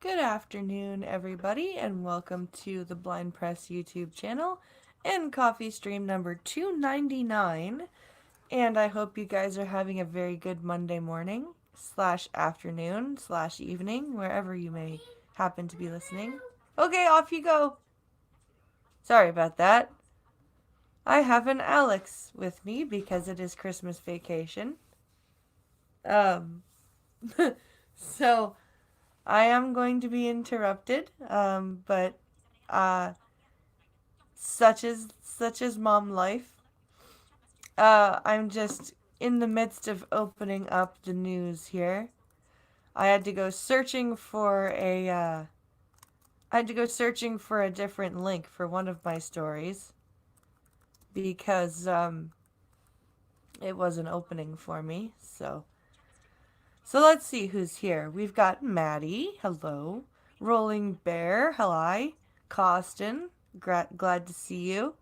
Good afternoon, everybody, and welcome to the Blind Press YouTube channel and CoffeeStream number 299. And I hope you guys are having a very good Monday morning slash afternoon slash evening, wherever you may happen to be listening. Okay, off you go. Sorry about that. I have an Alex with me because it is Christmas vacation. Um, so I am going to be interrupted, but uh, such as mom life. I'm just in the midst of opening up the news here. I had to go searching for a different link for one of my stories because it wasn't opening for me. So let's see who's here. We've got Maddie, hello. Rolling Bear, hello. Costin, glad to see you.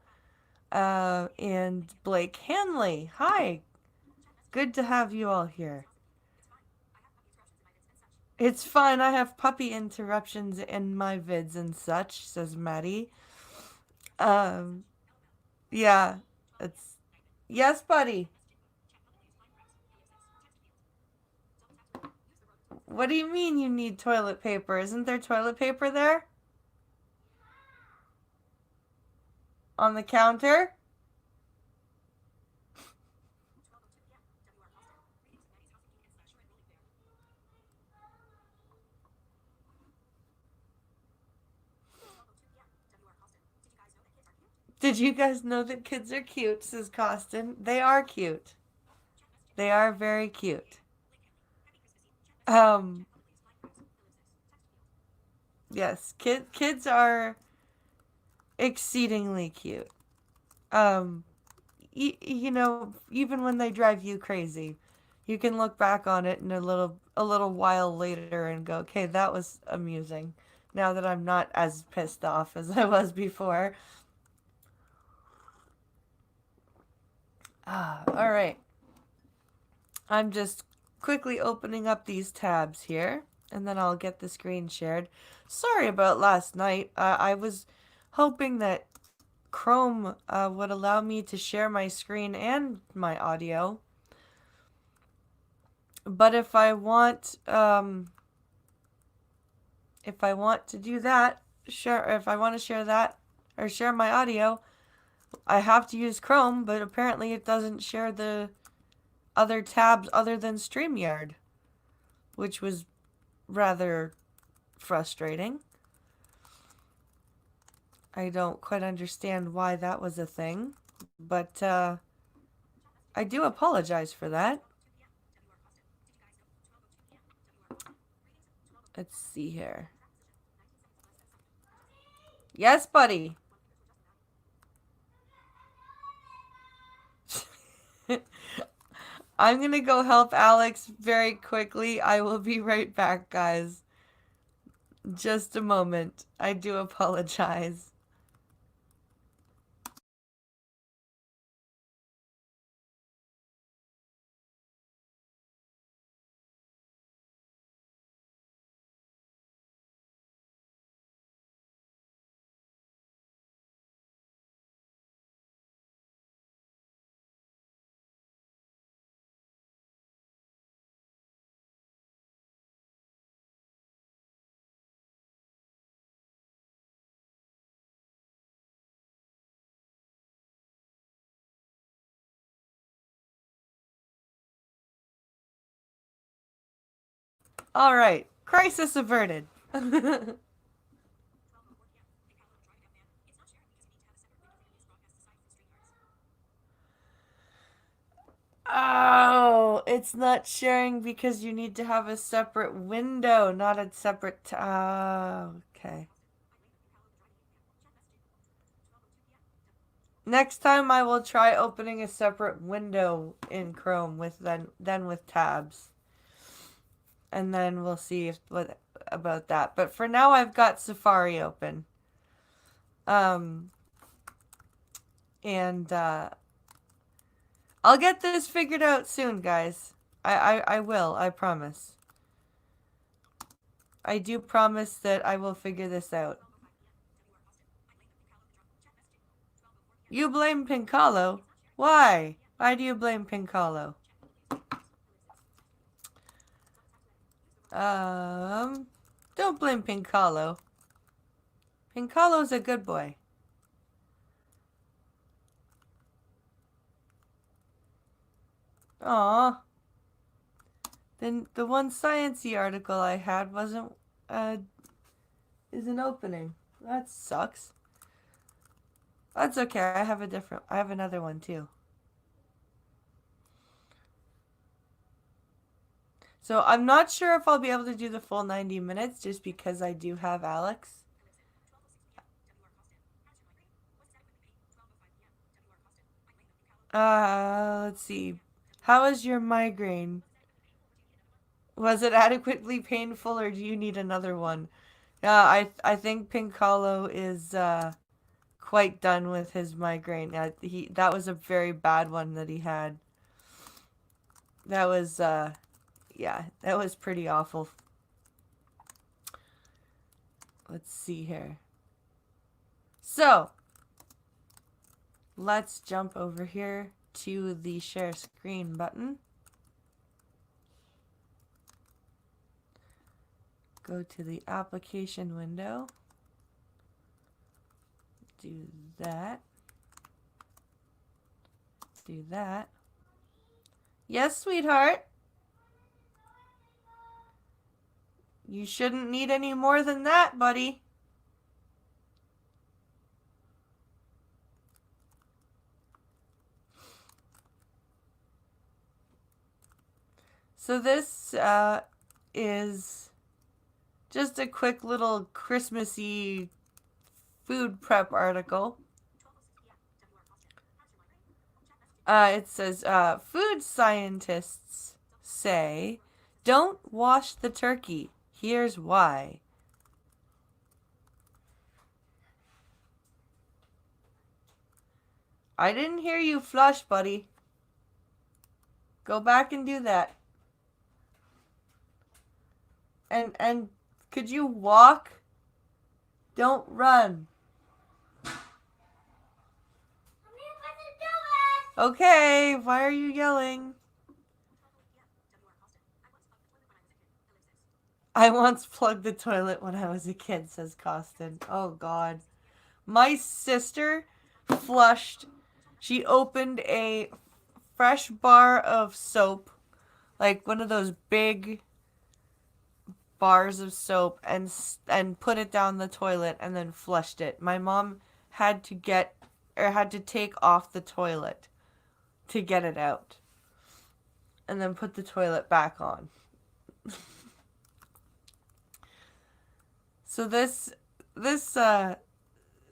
And Blake Hanley, hi. Good to have you all here. It's fine, I have puppy interruptions in my vids and such, says Maddie. Um, yeah, it's... Yes, buddy. What do you mean you need toilet paper? Isn't there toilet paper there? On the counter? Did you guys know that kids are cute, says Costin. They are cute. They are very cute. Um, yes, kids are exceedingly cute. Um, you know, even when they drive you crazy, you can look back on it in a little while later and go, okay, that was amusing. Now that I'm not as pissed off as I was before. All right. I'm just quickly opening up these tabs here, and then I'll get the screen shared. Sorry about last night. I was hoping that Chrome would allow me to share my screen and my audio. But if I want to do that, if I want to share that or share my audio, I have to use Chrome, but apparently it doesn't share the other tabs other than StreamYard, which was rather frustrating. I don't quite understand why that was a thing, but I do apologize for that. Let's see here. Yes, buddy. I'm gonna go help Alex very quickly. I will be right back, guys. Just a moment. I do apologize. All right. Crisis averted. Oh, it's not sharing because you need to have a separate window, not a separate. Okay. Next time I will try opening a separate window in Chrome with then with tabs. And then we'll see if what about that. But for now I've got Safari open. Um and I'll get this figured out soon, guys. I will, I promise. I do promise that I will figure this out. You blame Pincalo? Why? Why do you blame Pincalo? Don't blame Pincalo. Pincalo's a good boy. Aw. Then the one sciencey article I had isn't opening. That sucks. That's okay. I have another one too. So I'm not sure if I'll be able to do the full 90 minutes just because I do have Alex. Let's see. How is your migraine? Was it adequately painful or do you need another one? Yeah, I think Pincalo is quite done with his migraine. That was a very bad one that he had. That was yeah, that was pretty awful. Let's see here. So, let's jump over here to the share screen button. Go to the application window. Do that. Do that. Yes, sweetheart. You shouldn't need any more than that, buddy. So this is just a quick little Christmassy food prep article. It says, food scientists say, don't wash the turkey. Here's why. I didn't hear you flush, buddy. Go back and do that. And could you walk? Don't run. Okay, why are you yelling? I once plugged the toilet when I was a kid, says Costin. Oh, God. My sister flushed. She opened a fresh bar of soap, like one of those big bars of soap, and put it down the toilet and then flushed it. My mom had to take off the toilet to get it out and then put the toilet back on. So this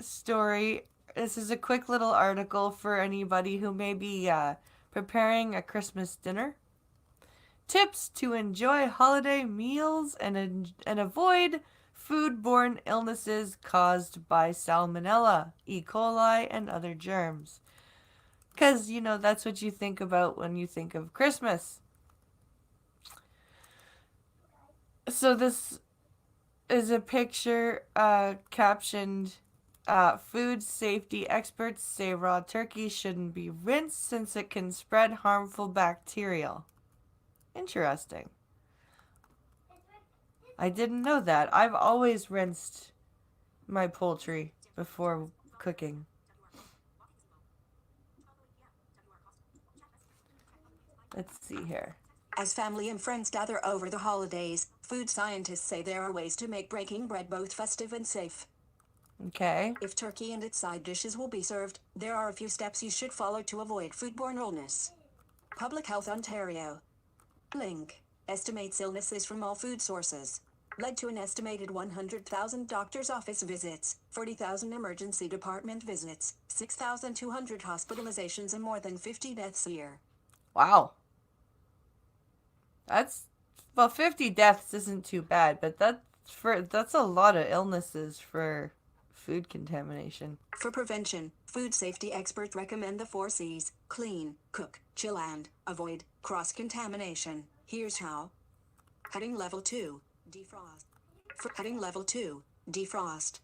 story, this is a quick little article for anybody who may be preparing a Christmas dinner. Tips to enjoy holiday meals and avoid foodborne illnesses caused by salmonella, E. coli, and other germs. Because, that's what you think about when you think of Christmas. So this is a picture captioned, food safety experts say raw turkey shouldn't be rinsed since it can spread harmful bacteria. Interesting. I didn't know that. I've always rinsed my poultry before cooking. Let's see here. As family and friends gather over the holidays, food scientists say there are ways to make breaking bread both festive and safe. Okay. If turkey and its side dishes will be served, there are a few steps you should follow to avoid foodborne illness. Public Health Ontario. Link. Estimates illnesses from all food sources. Led to an estimated 100,000 doctor's office visits, 40,000 emergency department visits, 6,200 hospitalizations, and more than 50 deaths a year. Wow. 50 deaths isn't too bad, but that's a lot of illnesses for food contamination. For prevention, food safety experts recommend the 4 C's: clean, cook, chill, and avoid cross-contamination. Here's how. Heading Level 2, defrost. For heading level 2, defrost.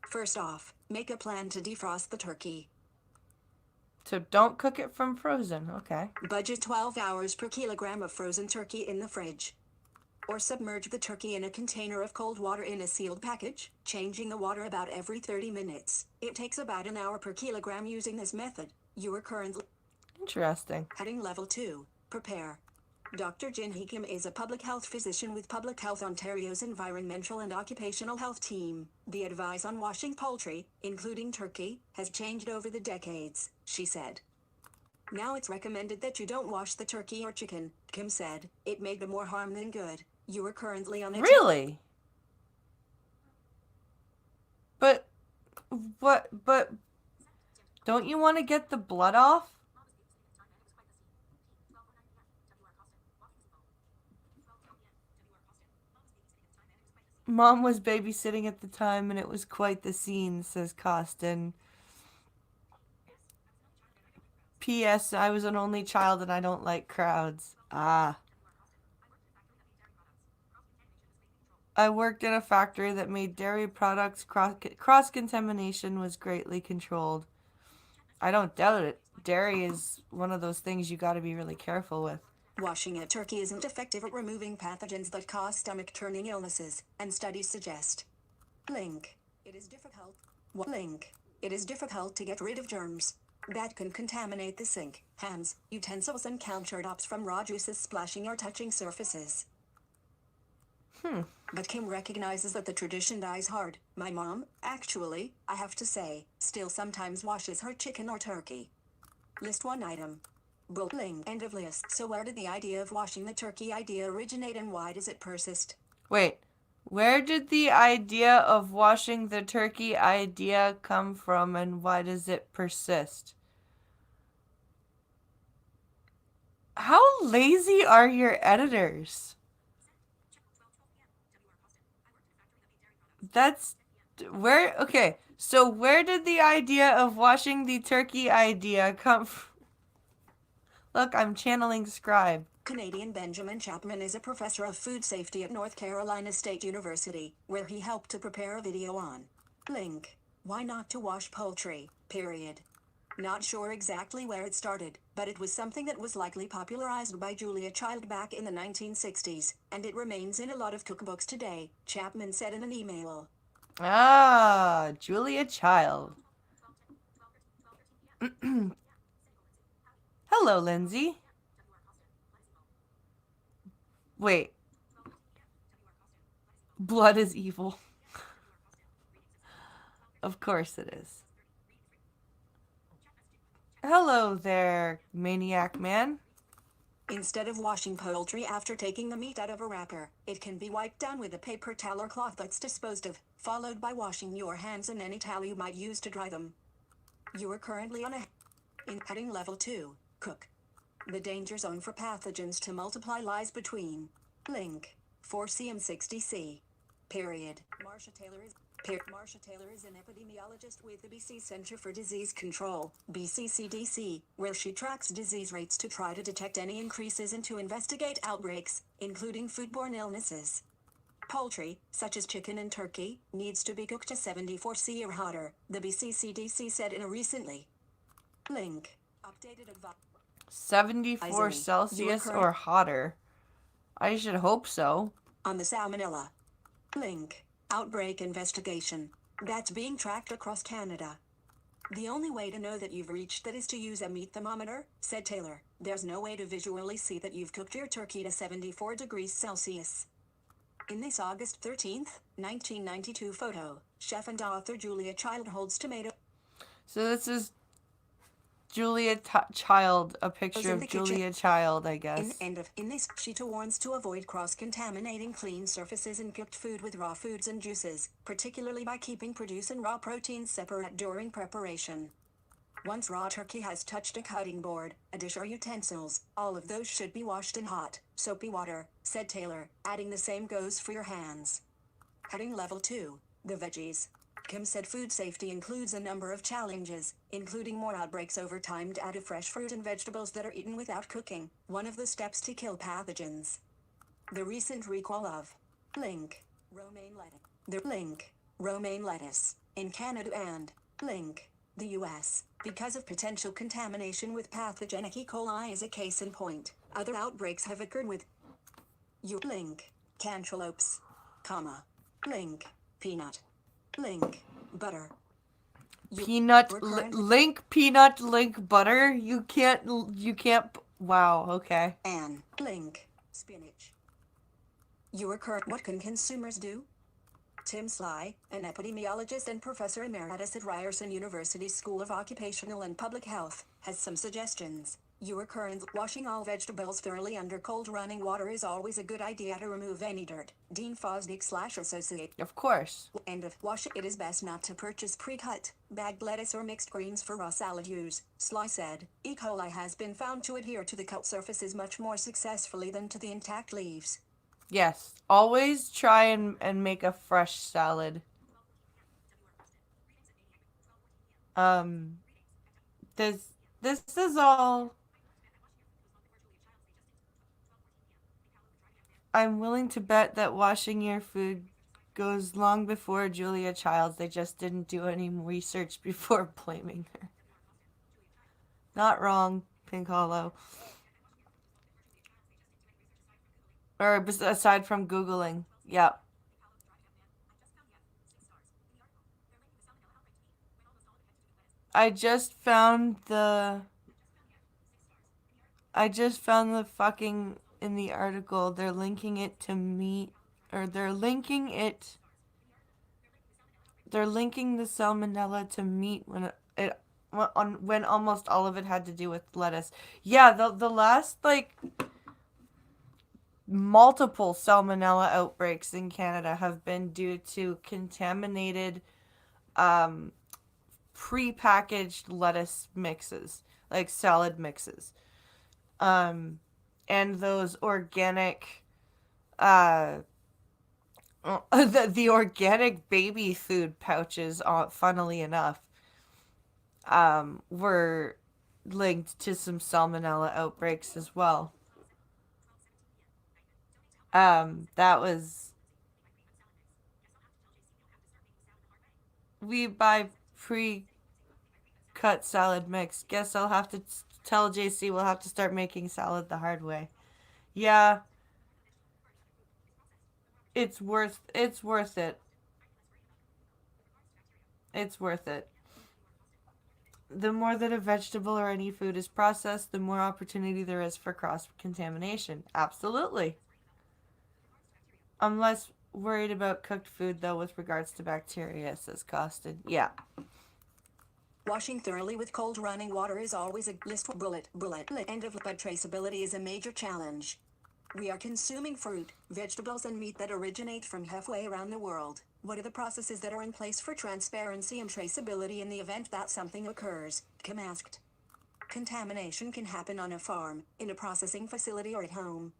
First off, make a plan to defrost the turkey. So don't cook it from frozen. Okay. Budget 12 hours per kilogram of frozen turkey in the fridge. Or submerge the turkey in a container of cold water in a sealed package, changing the water about every 30 minutes. It takes about an hour per kilogram using this method. You are currently Interesting. heading level 2, prepare. Dr. Jin Heekim is a public health physician with Public Health Ontario's Environmental and Occupational Health team. The advice on washing poultry, including turkey, has changed over the decades, she said. Now it's recommended that you don't wash the turkey or chicken, Kim said. It may do more harm than good. You are currently on a Really? But but don't you want to get the blood off? Mom was babysitting at the time and it was quite the scene, says Costin. P.S. I was an only child and I don't like crowds. Ah. I worked in a factory that made dairy products. Cross-contamination was greatly controlled. I don't doubt it. Dairy is one of those things you got to be really careful with. Washing a turkey isn't effective at removing pathogens that cause stomach-turning illnesses, and studies suggest. Link. It is difficult. Link. It is difficult to get rid of germs that can contaminate the sink, hands, utensils, and countertops from raw juices splashing or touching surfaces. But Kim recognizes that the tradition dies hard. My mom, actually, I have to say, still sometimes washes her chicken or turkey. List one item. Link. End of list. So where did the idea of washing the turkey idea originate and why does it persist? Wait, where did the idea of washing the turkey idea come from and why does it persist? How lazy are your editors? That's where, okay, so where did the idea of washing the turkey idea come from? Look, I'm channeling Scribe. Canadian Benjamin Chapman is a professor of food safety at North Carolina State University, where he helped to prepare a video on. Link. Why not to wash poultry, period. Not sure exactly where it started, but it was something that was likely popularized by Julia Child back in the 1960s, and it remains in a lot of cookbooks today, Chapman said in an email. Ah, Julia Child. Hello, Lindsay. Wait. Blood is evil. Of course it is. Hello there, maniac man. Instead of washing poultry after taking the meat out of a wrapper, it can be wiped down with a paper towel or cloth that's disposed of, followed by washing your hands in any towel you might use to dry them. You are currently on in heading level 2, cook. The danger zone for pathogens to multiply lies between. Link. 4cm60c. Period. Marsha Taylor is an epidemiologist with the BC Centre for Disease Control, BCCDC, where she tracks disease rates to try to detect any increases and to investigate outbreaks, including foodborne illnesses. Poultry, such as chicken and turkey, needs to be cooked to 74°C or hotter, the BCCDC said in a recently. Link. Updated advice. 74 Celsius or hotter. I should hope so. On the salmonella. Link. Outbreak investigation. That's being tracked across Canada. The only way to know that you've reached that is to use a meat thermometer, said Taylor. There's no way to visually see that you've cooked your turkey to 74 degrees Celsius. In this August 13th, 1992 photo, chef and author Julia Child holds tomato. So this is Julia Child, a picture of Julia Child, I guess. In this, she warns to avoid cross-contaminating clean surfaces in cooked food with raw foods and juices, particularly by keeping produce and raw proteins separate during preparation. Once raw turkey has touched a cutting board, a dish or utensils, all of those should be washed in hot, soapy water, said Taylor, adding the same goes for your hands. Heading level 2, the veggies. Kim said food safety includes a number of challenges, including more outbreaks over time to add to fresh fruit and vegetables that are eaten without cooking, one of the steps to kill pathogens. The recent recall of Link. Romaine lettuce. The link. Romaine lettuce. In Canada and link. The US. Because of potential contamination with pathogenic E. coli is a case in point. Other outbreaks have occurred with link. Cantaloupes. Comma. Link. Peanut. Link. Butter. Link peanut link butter. You can't. Wow. Okay. And link. Spinach. Your current. What can consumers do? Tim Sly, an epidemiologist and professor emeritus at Ryerson University School of Occupational and Public Health, has some suggestions. Your current washing all vegetables thoroughly under cold running water is always a good idea to remove any dirt. Dean Fosdick/associate. Of course. End of wash. It is best not to purchase pre-cut, bagged lettuce or mixed greens for raw salad use, Sly said. E. coli has been found to adhere to the cut surfaces much more successfully than to the intact leaves. Yes, always try and make a fresh salad. This is all. I'm willing to bet that washing your food goes long before Julia Childs. They just didn't do any research before blaming her. Not wrong, Pink Hollow. Or aside from Googling. Yep. I just found the fucking in the article. They're linking it to meat, or they're linking the salmonella to meat when almost all of it had to do with lettuce. Yeah, the last like multiple salmonella outbreaks in Canada have been due to contaminated pre-packaged lettuce mixes, like salad mixes. And those organic the organic baby food pouches, funnily enough, were linked to some salmonella outbreaks as well. That was, we buy pre-cut salad mix. Guess I'll have to tell JC we'll have to start making salad the hard way. Yeah, it's worth it. It's worth it. The more that a vegetable or any food is processed, the more opportunity there is for cross-contamination. Absolutely. I'm less worried about cooked food, though, with regards to bacteria, says Costin. Yeah. Washing thoroughly with cold running water is always a bullet. End of, but traceability is a major challenge. We are consuming fruit, vegetables, and meat that originate from halfway around the world. What are the processes that are in place for transparency and traceability in the event that something occurs? Kim asked. Contamination can happen on a farm, in a processing facility, or at home.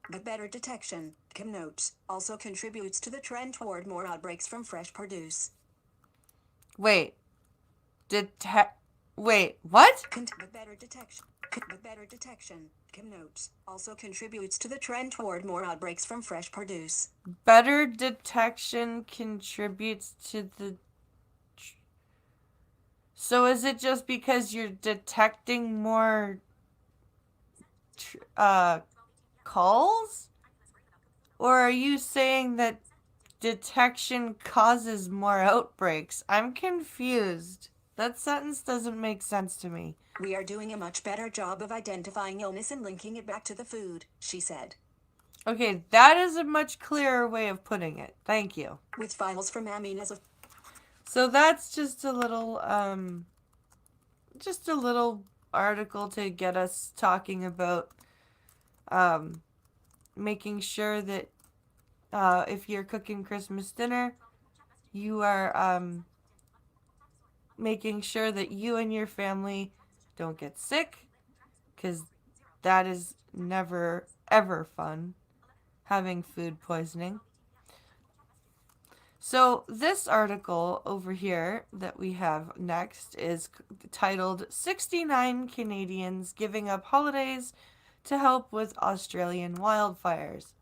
But better detection, Kim notes, also contributes to the trend toward more outbreaks from fresh produce. Wait. Wait, what? But better detection, Kim notes, also contributes to the trend toward more outbreaks from fresh produce. Better detection contributes to the... So is it just because you're detecting more calls? Or are you saying that detection causes more outbreaks? I'm confused. That sentence doesn't make sense to me. We are doing a much better job of identifying illness and linking it back to the food, she said. Okay, that is a much clearer way of putting it. Thank you. With files from Amina's. So that's just a little article to get us talking about making sure that if you're cooking Christmas dinner, you are making sure that you and your family don't get sick, because that is never ever fun, having food poisoning. So this article over here that we have next is titled 69 Canadians Giving Up Holidays to Help with Australian Wildfires.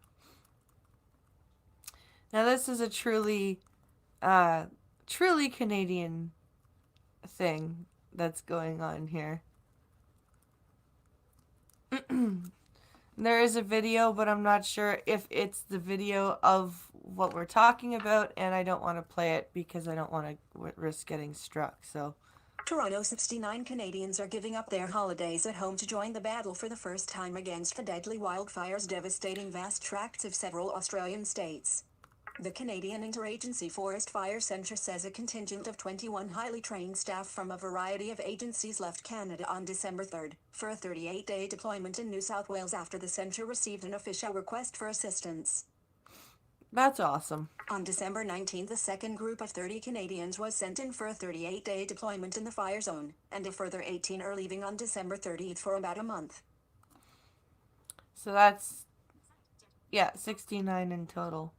Now this is a uh, truly Canadian thing that's going on here. There is a video, but I'm not sure if it's the video of what we're talking about, and I don't want to play it because I don't want to risk getting struck. So, Toronto 69 Canadians are giving up their holidays at home to join the battle for the first time against the deadly wildfires devastating vast tracts of several Australian states. The Canadian Interagency Forest Fire Centre says a contingent of 21 highly trained staff from a variety of agencies left Canada on December 3rd for a 38-day deployment in New South Wales after the centre received an official request for assistance. that's awesome. On December 19th, a second group of 30 Canadians was sent in for a 38-day deployment in the fire zone, and a further 18 are leaving on December 30th for about a month. So that's, yeah, 69 in total.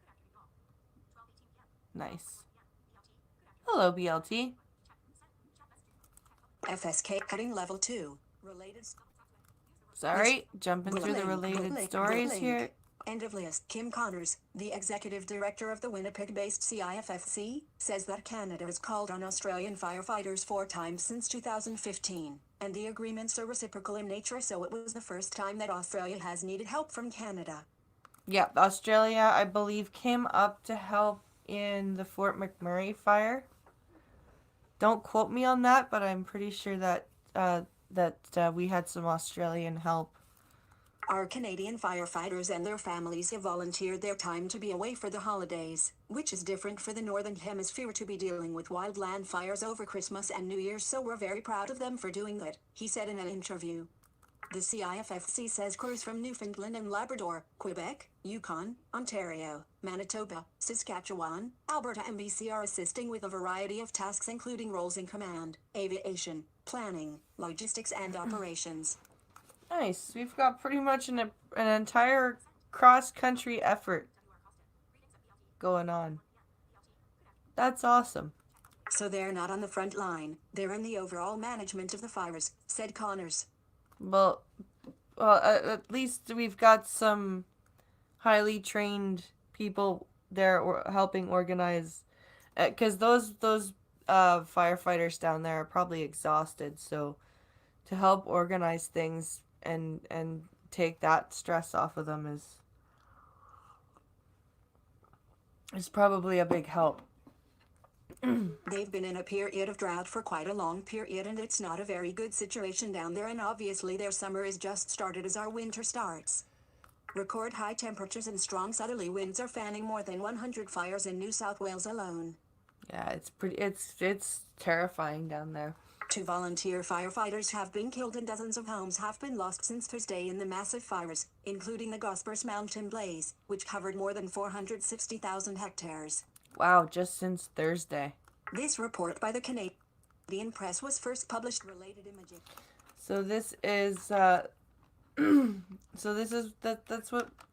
Nice. Hello, BLT. FSK heading level 2. Related. Sorry, jumping through the related stories here. End of list. Kim Connors, the executive director of the Winnipeg-based CIFFC, says that Canada has called on Australian firefighters 4 times since 2015, and the agreements are reciprocal in nature, so it was the first time that Australia has needed help from Canada. Yeah, Australia, I believe, came up to help in the Fort McMurray fire. Don't quote me on that, but I'm pretty sure that we had some Australian help. Our Canadian firefighters and their families have volunteered their time to be away for the holidays, which is different for the Northern Hemisphere to be dealing with wildland fires over Christmas and New Year's, so we're very proud of them for doing that, he said in an interview. The CIFFC says crews from Newfoundland and Labrador, Quebec, Yukon, Ontario, Manitoba, Saskatchewan, Alberta and BC are assisting with a variety of tasks including roles in command, aviation, planning, logistics and operations. Nice. We've got pretty much an entire cross-country effort going on. That's awesome. So they're not on the front line, they're in the overall management of the fires, said Connors. Well, at least we've got some highly trained people there helping organize, because those firefighters down there are probably exhausted. So to help organize things and take that stress off of them is probably a big help. They've been in a period of drought for quite a long period, and it's not a very good situation down there, and obviously their summer is just started as our winter starts. Record high temperatures and strong southerly winds are fanning more than 100 fires in New South Wales alone. Yeah, it's terrifying down there. 2 volunteer firefighters have been killed and dozens of homes have been lost since Thursday in the massive fires, including the Gospers Mountain blaze, which covered more than 460,000 hectares. Wow, just since Thursday. This report by the Canadian Press was first published related imaging. So this is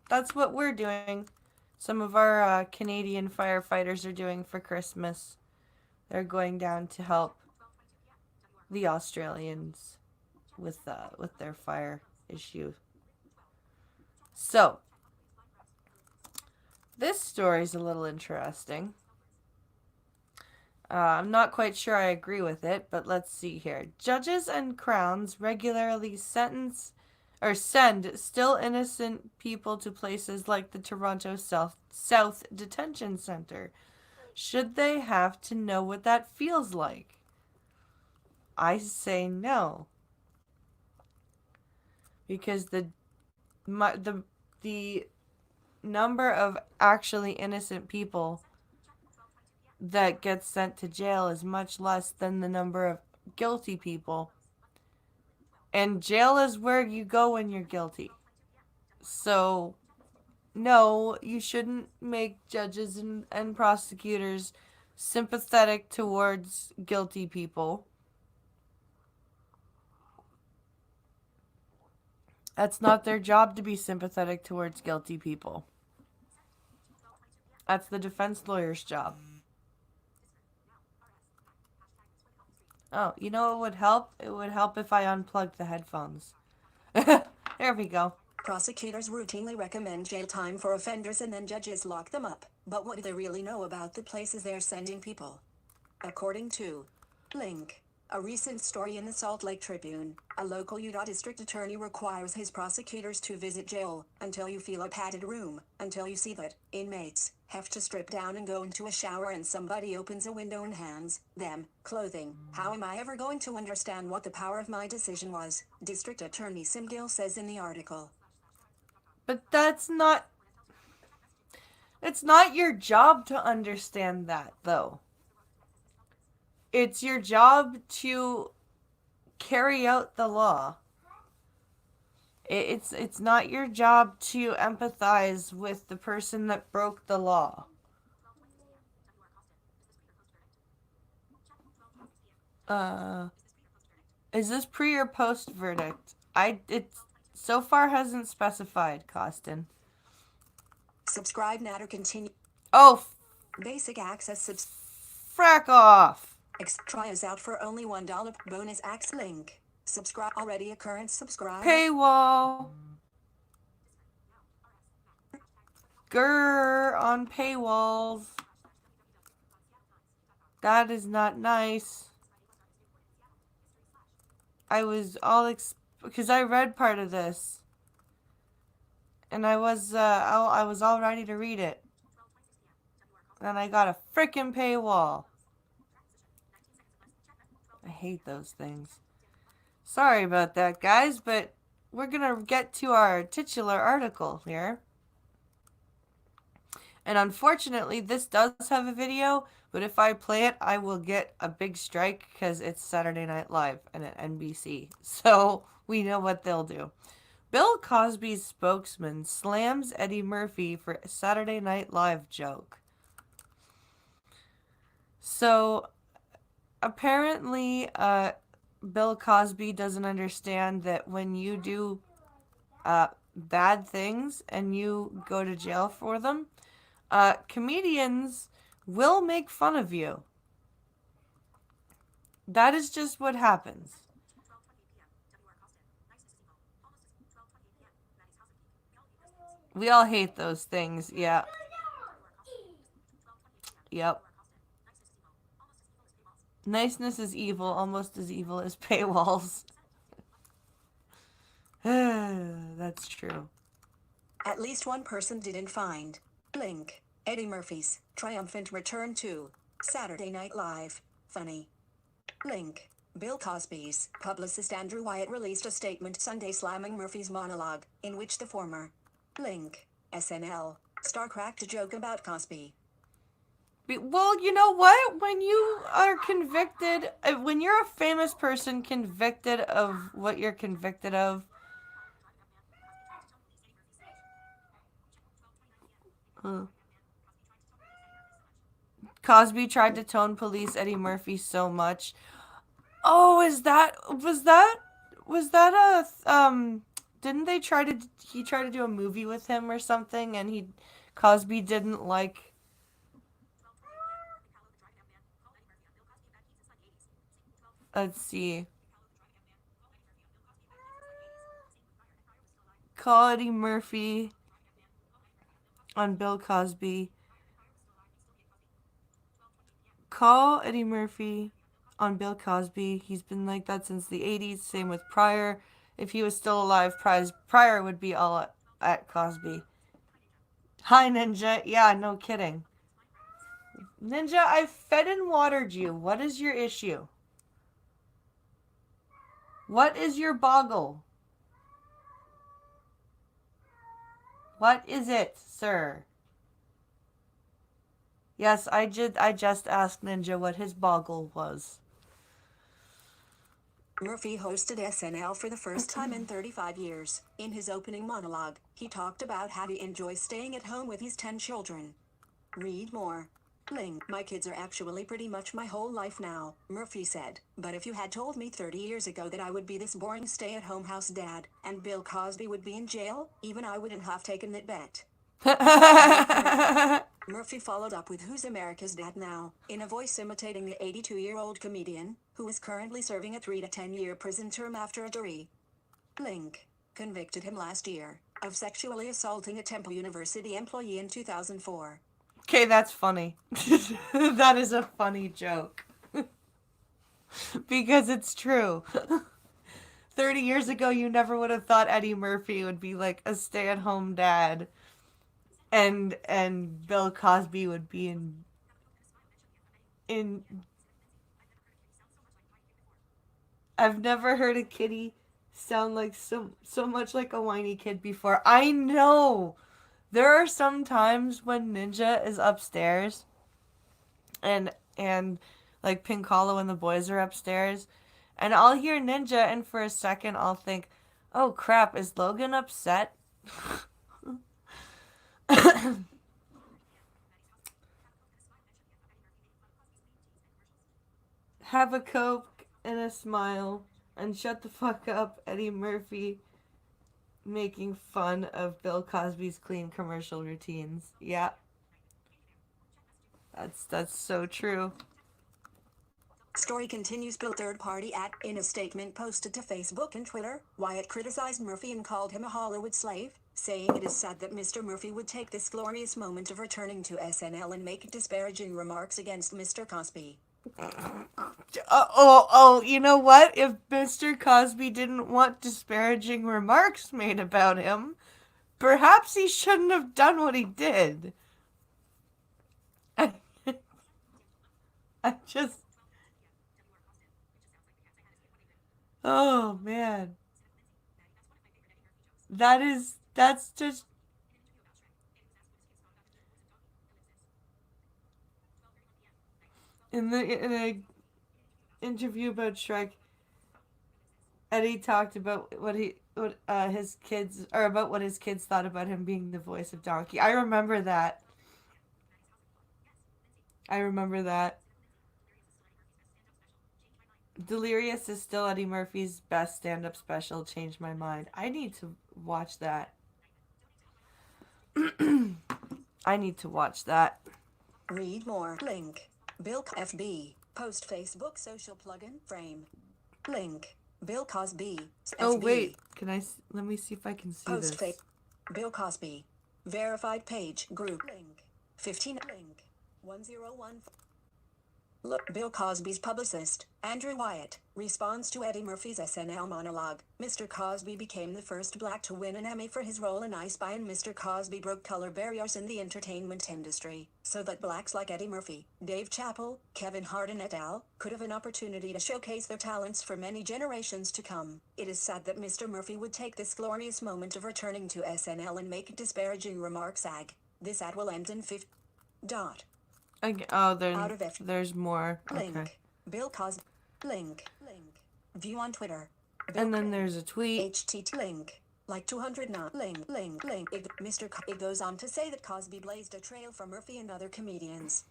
that's what we're doing. Some of our Canadian firefighters are doing for Christmas. They're going down to help the Australians with their fire issue. So, this story's a little interesting. I'm not quite sure I agree with it, but let's see here. Judges and crowns regularly send still innocent people to places like the Toronto South Detention Center. Should they have to know what that feels like? I say no. Because the number of actually innocent people that gets sent to jail is much less than the number of guilty people. And jail is where you go when you're guilty. So, no, you shouldn't make judges and prosecutors sympathetic towards guilty people. That's not their job to be sympathetic towards guilty people. That's the defense lawyer's job. Oh, what would help? It would help if I unplugged the headphones. There we go. Prosecutors routinely recommend jail time for offenders and then judges lock them up. But what do they really know about the places they're sending people? According to Link, a recent story in the Salt Lake Tribune, a local Utah district attorney requires his prosecutors to visit jail until you feel a padded room, until you see that inmates have to strip down and go into a shower and somebody opens a window and hands them clothing. How am I ever going to understand what the power of my decision was? District Attorney Sim Gill says in the article. But it's not your job to understand that, though. It's your job to carry out the law. It's not your job to empathize with the person that broke the law. Is this pre or post verdict? It so far hasn't specified, Costin. Subscribe now to continue. Oh, basic access frack off. Try us out for only $1 bonus access link. Subscribe already a current subscriber. Paywall. Grrr on paywalls. That is not nice. I was all because I read part of this, and I was all ready to read it. Then I got a frickin' paywall. I hate those things. Sorry about that, guys, but we're gonna get to our titular article here. And unfortunately, this does have a video, but if I play it, I will get a big strike because it's Saturday Night Live and at NBC. So we know what they'll do. Bill Cosby's spokesman slams Eddie Murphy for Saturday Night Live joke. So apparently, Bill Cosby doesn't understand that when you do bad things and you go to jail for them, comedians will make fun of you. That is just what happens. We all hate those things, yeah. Yep. Niceness is evil, almost as evil as paywalls. That's true. At least one person didn't find. Link. Eddie Murphy's triumphant return to Saturday Night Live. Funny. Link. Bill Cosby's publicist Andrew Wyatt released a statement Sunday slamming Murphy's monologue, in which the former Link. SNL star cracked a joke about Cosby. Well, you know what? When you are convicted, when you're a famous person convicted of what you're convicted of, Cosby tried to tone police Eddie Murphy so much. Oh, was that a didn't they he tried to do a movie with him or something, and Cosby didn't like. Let's see. Call Eddie Murphy on Bill Cosby. Call Eddie Murphy on Bill Cosby. He's been like that since the 80s. Same with Pryor. If he was still alive, Pryor would be all at Cosby. Hi, Ninja. Yeah, no kidding. Ninja, I fed and watered you. What is your issue? What is your boggle? What is it, sir? Yes, I just asked Ninja what his boggle was. Murphy hosted SNL for the first time in 35 years. In his opening monologue, he talked about how he enjoys staying at home with his 10 children. Read more. Link. My kids are actually pretty much my whole life now, Murphy said. But if you had told me 30 years ago that I would be this boring stay-at-home house dad, and Bill Cosby would be in jail, even I wouldn't have taken that bet. Murphy followed up with Who's America's Dad Now, in a voice imitating the 82-year-old comedian, who is currently serving a 3 to 10-year prison term after a jury Link convicted him last year. of sexually assaulting a Temple University employee in 2004. Okay, that's funny. That is a funny joke. Because it's true. 30 years ago, you never would have thought Eddie Murphy would be like a stay-at-home dad, and Bill Cosby would be in. I've never heard a kitty sound like so much like a whiny kid before. I know. There are some times when Ninja is upstairs and like Pink Hollow and the boys are upstairs, and I'll hear Ninja, and for a second I'll think, "Oh crap, is Logan upset?" Have a Coke and a smile and shut the fuck up, Eddie Murphy making fun of Bill Cosby's clean commercial routines. Yeah, that's so true. Story continues. Bill third party at in a statement posted to Facebook and Twitter, Wyatt criticized Murphy and called him a Hollywood slave, saying it is sad that Mr. Murphy would take this glorious moment of returning to SNL and make disparaging remarks against Mr. Cosby. You know what? If Mr. Cosby didn't want disparaging remarks made about him, perhaps he shouldn't have done what he did. I, I just. Oh, man. That's just. In a interview about Shrek, Eddie talked about what his kids, or about what his kids thought about him being the voice of Donkey. I remember that. I remember that. Delirious is still Eddie Murphy's best stand-up special. Changed my mind. I need to watch that. I need to watch that. Read more. Link. Bill FB. Post Facebook social plugin frame. Link. Bill Cosby. FB. Oh wait, let me see if I can see Post this. Bill Cosby. Verified page group link. 15 link. 101. Look, Bill Cosby's publicist, Andrew Wyatt, responds to Eddie Murphy's SNL monologue. Mr. Cosby became the first black to win an Emmy for his role in I Spy, and Mr. Cosby broke color barriers in the entertainment industry, so that blacks like Eddie Murphy, Dave Chappelle, Kevin Hart and et al. Could have an opportunity to showcase their talents for many generations to come. It is sad that Mr. Murphy would take this glorious moment of returning to SNL and make disparaging remarks. This ad will end in 50. There's more. Link. Okay. Bill Cosby. Link. View on Twitter. And then there's a tweet. HTT link. Like 200 not. Link. It goes on to say that Cosby blazed a trail for Murphy and other comedians.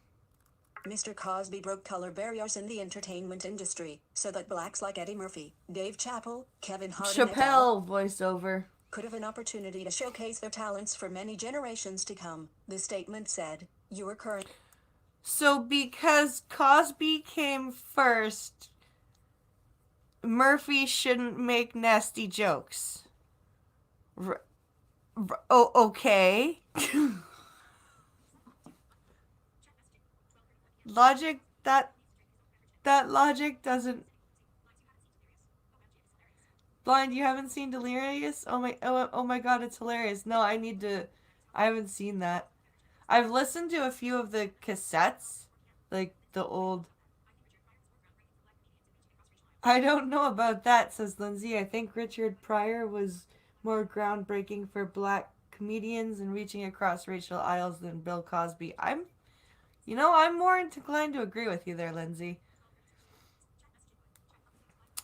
Mr. Cosby broke color barriers in the entertainment industry, so that blacks like Eddie Murphy, Dave Chappelle, Kevin Hart and et al. Chappelle voiceover. Could have an opportunity to showcase their talents for many generations to come. The statement said, "You are current." So because Cosby came first, Murphy shouldn't make nasty jokes. Okay. Logic that logic doesn't. Blind, you haven't seen Delirious? Oh my god, it's hilarious. No, I haven't seen that. I've listened to a few of the cassettes, like the old. I don't know about that, says Lindsay. I think Richard Pryor was more groundbreaking for black comedians and reaching across racial aisles than Bill Cosby. I'm more inclined to agree with you there, Lindsay.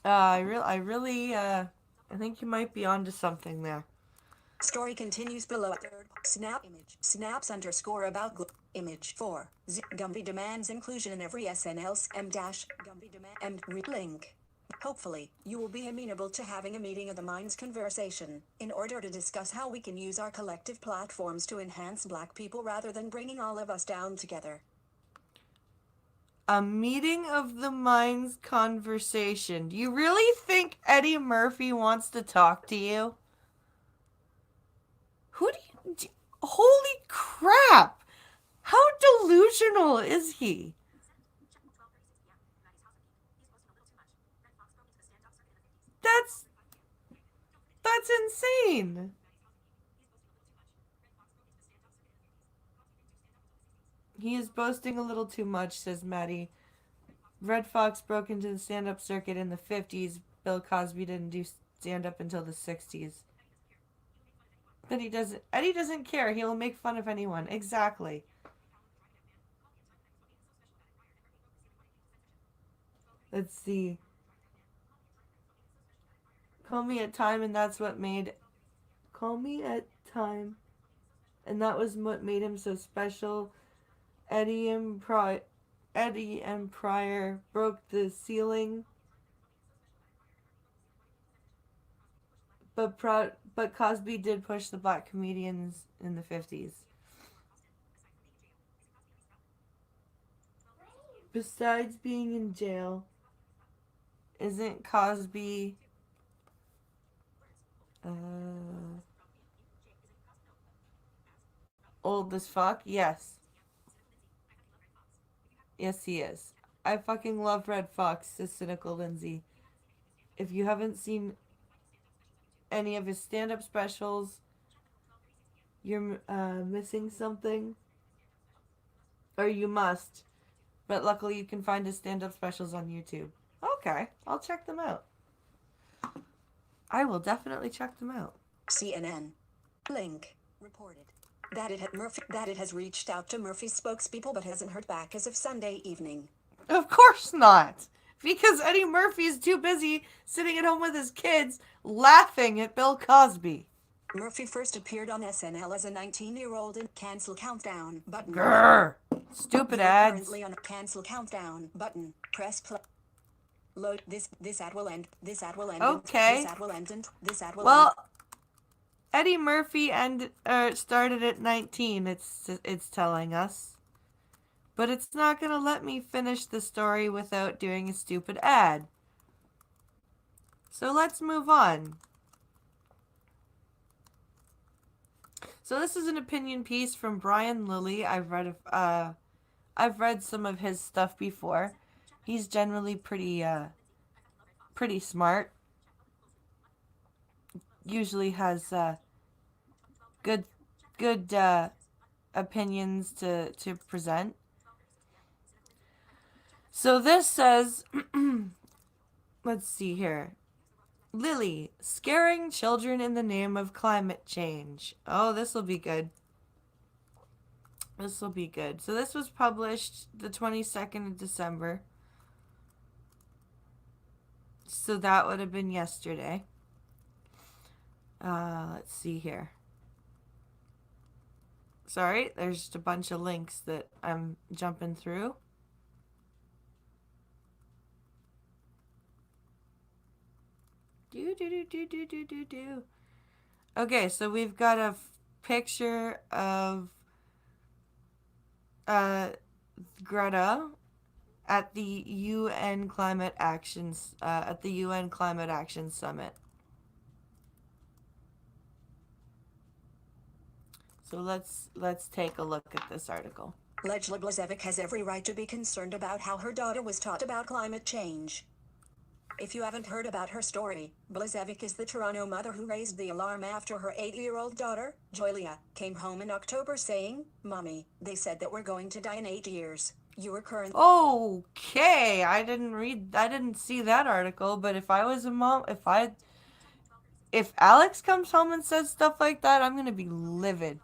I think you might be onto something there. Story continues below. Snap image. Snaps underscore about image 4. Gumby demands inclusion in every SNL's Gumby demand link. Hopefully, you will be amenable to having a meeting of the minds conversation, in order to discuss how we can use our collective platforms to enhance black people rather than bringing all of us down together. A meeting of the minds conversation. Do you really think Eddie Murphy wants to talk to you? Who holy crap! How delusional is he? That's that's insane. He is boasting a little too much, says Maddie. Red Fox broke into the stand-up circuit in the 50s. Bill Cosby didn't do stand-up until the 60s. But he doesn't. Eddie doesn't care. He'll make fun of anyone. Exactly. Let's see. Call me at time, and that's what made. Call me at time, and that was what made him so special. Eddie and Pryor broke the ceiling, but Cosby did push the black comedians in the 50s. Besides being in jail, isn't Cosby old as fuck? Yes. Yes, he is. I fucking love Red Fox, says Cynical Lindsay. If you haven't seen any of his stand-up specials, you're missing something. Or you must. But luckily you can find his stand-up specials on YouTube. Okay, I'll check them out. I will definitely check them out. CNN. Link. Reported that it has reached out to Murphy's spokespeople but hasn't heard back as of Sunday evening. Of course not. Because Eddie Murphy is too busy sitting at home with his kids laughing at Bill Cosby. Murphy first appeared on SNL as a 19-year-old in Cancel Countdown button. Grrr. Stupid ads. Currently on a Cancel Countdown button. Press play. Load this ad will end. This ad will end. Okay. This ad will end and this ad will well, end. Eddie Murphy started at 19, it's telling us. But it's not going to let me finish the story without doing a stupid ad. So let's move on. So this is an opinion piece from Brian Lilly. I've read some of his stuff before. He's generally pretty smart. Usually has good opinions to present. So this says, let's see here. Lily, scaring children in the name of climate change. Oh, this will be good. This will be good. So this was published the 22nd of December. So that would have been yesterday. Let's see here. Sorry, there's just a bunch of links that I'm jumping through. Do. Okay, so we've got a picture of Greta at the UN Climate Action Summit. So let's take a look at this article. Lejla Blazevic has every right to be concerned about how her daughter was taught about climate change. If you haven't heard about her story, Blazevic is the Toronto mother who raised the alarm after her 8-year-old daughter, Joylia, came home in October saying, "Mommy, they said that we're going to die in 8 years. You are currently..." Okay, I didn't see that article, but if I was a mom, if Alex comes home and says stuff like that, I'm gonna be livid.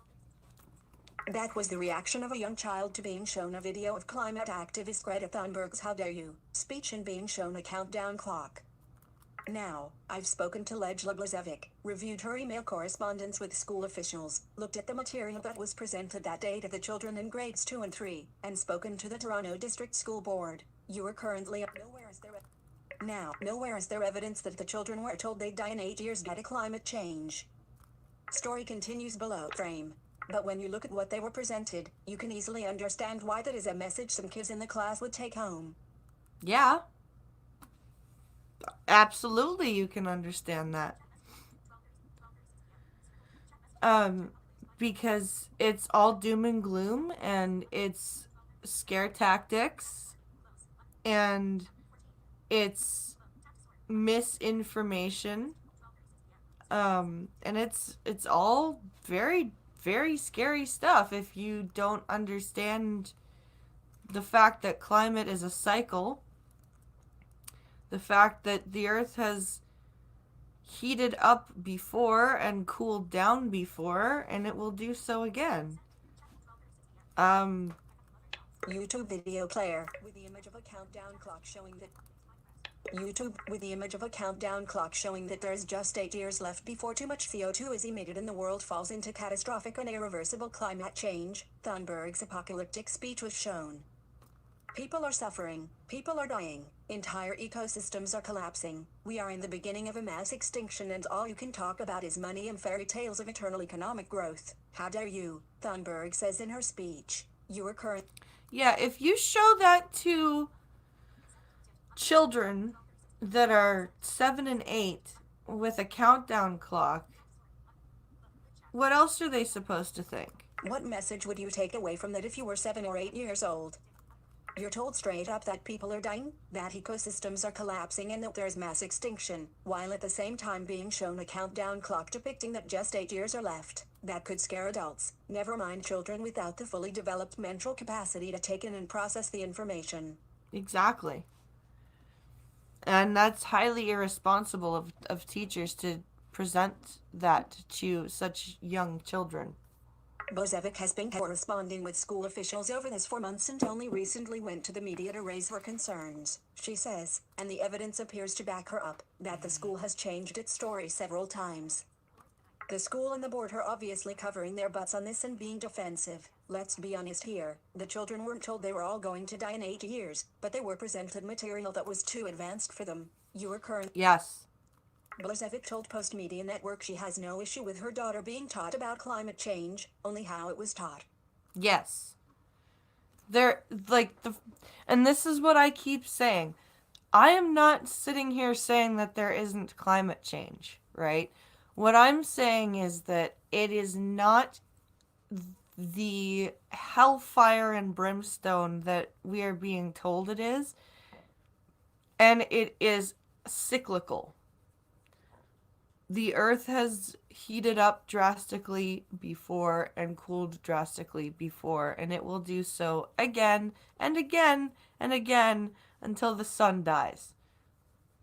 That was the reaction of a young child to being shown a video of climate activist Greta Thunberg's "How Dare You" speech and being shown a countdown clock. Now, I've spoken to Lejla Blazevic, reviewed her email correspondence with school officials, looked at the material that was presented that day to the children in grades 2 and 3, and spoken to the Toronto District School Board. You are currently nowhere is there evidence that the children were told they'd die in 8 years due to climate change. Story continues below frame. But when you look at what they were presented, you can easily understand why that is a message some kids in the class would take home. Yeah. Absolutely, you can understand that. because it's all doom and gloom and it's scare tactics and it's misinformation, and it's all very very scary stuff if you don't understand the fact that climate is a cycle, the fact that the earth has heated up before and cooled down before, and it will do so again. um YouTube video player with the image of a countdown clock showing that YouTube with the image of a countdown clock showing that there's just 8 years left before too much CO2 is emitted and the world falls into catastrophic and irreversible climate change. Thunberg's apocalyptic speech was shown. People are suffering. People are dying. Entire ecosystems are collapsing. We are in the beginning of a mass extinction and all you can talk about is money and fairy tales of eternal economic growth. How dare you, Thunberg says in her speech. You are current. yeah, if you show that to children that are 7 and 8 with a countdown clock, what else are they supposed to think? What message would you take away from that if you were 7 or 8 years old? You're told straight up that people are dying, that ecosystems are collapsing, and that there's mass extinction, while at the same time being shown a countdown clock depicting that just 8 years are left. That could scare adults, never mind children without the fully developed mental capacity to take in and process the information. Exactly. And that's highly irresponsible of teachers to present that to such young children. Bozevic has been corresponding with school officials over this for months and only recently went to the media to raise her concerns, she says, and the evidence appears to back her up, that the school has changed its story several times. The school and the board are obviously covering their butts on this and being defensive. Let's be honest here, the children weren't told they were all going to die in 8 years, but they were presented material that was too advanced for them. You are current. Yes. Blazevic told Post Media Network she has no issue with her daughter being taught about climate change, only how it was taught. Yes. They're like the, and this is what I keep saying. I am not sitting here saying that there isn't climate change, right? What I'm saying is that it is not the hellfire and brimstone that we are being told it is, and it is cyclical. The earth has heated up drastically before and cooled drastically before, and it will do so again and again and again until the sun dies.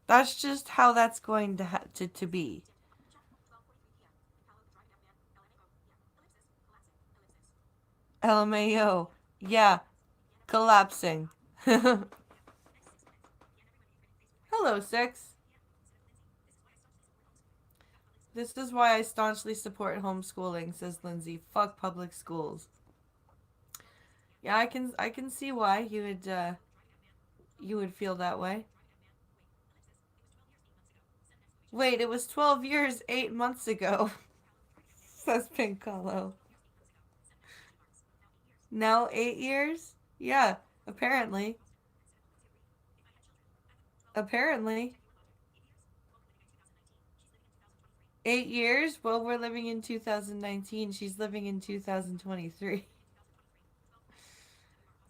That's just how that's going to be. LMAO. Yeah, collapsing. Hello, Six. This is why I staunchly support homeschooling, says Lindsay. Fuck public schools. Yeah, I can see why you would feel that way. Wait, it was 12 years 8 months ago, says Pinkolo. Now 8 years? Yeah, apparently. Apparently. 8 years? Well, we're living in 2019. She's living in 2023.